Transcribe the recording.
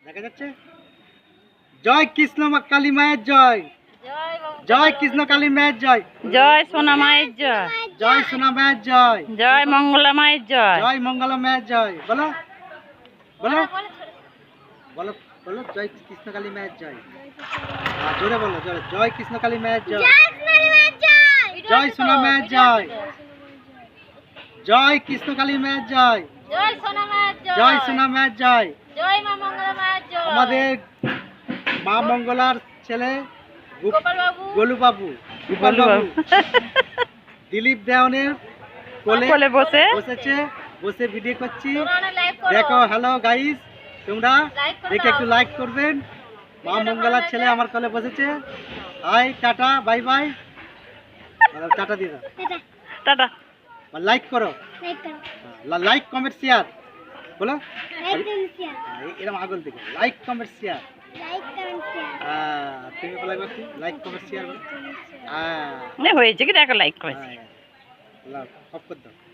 দেখা যাচ্ছে? জয় কৃষ্ণ কালী মায়ের জয়, জয় কৃষ্ণ কালী মায়ের জয়, জয় সোনা মায়ের জয়, জয় সোনা মায়ের জয়, জয় মঙ্গলা মায়ের জয়, জয় মঙ্গলা মায়ের জয়। বলো বলো বলো বলো, জয় কৃষ্ণ কালী মায়ের জয়। জোরে বলো, জোরে। জয় কৃষ্ণ কালী মায়ের জয়, জয় সোনা মায়ের জয়, জয় কৃষ্ণ কালী মায়ের জয়, জয় সোনা মায়ের জয়। আমাদের মা মঙ্গলার ছেলে গোলু বাবু, গোপাল বাবু দিলীপ দেওয়ানের কোলে বসেছে, বসে ভিডিও করছি। দেখো, হ্যালো গাইস, তোমরা দেখে একটু লাইক করবেন। মা মঙ্গলার ছেলে আমার কোলে বসেছে। Hi, tata, bye bye. Tata দিয়ে দাও, টাটা। লাইক করো, লাইক কমেন্ট শেয়ার। বলো এরকম আগল থেকে লাইক কমেন্ট শেয়ার। তুমি বলো লাইক কমেন্ট শেয়ার। হয়েছে কি দেখো, লাইক করেছি। সব করে দাও।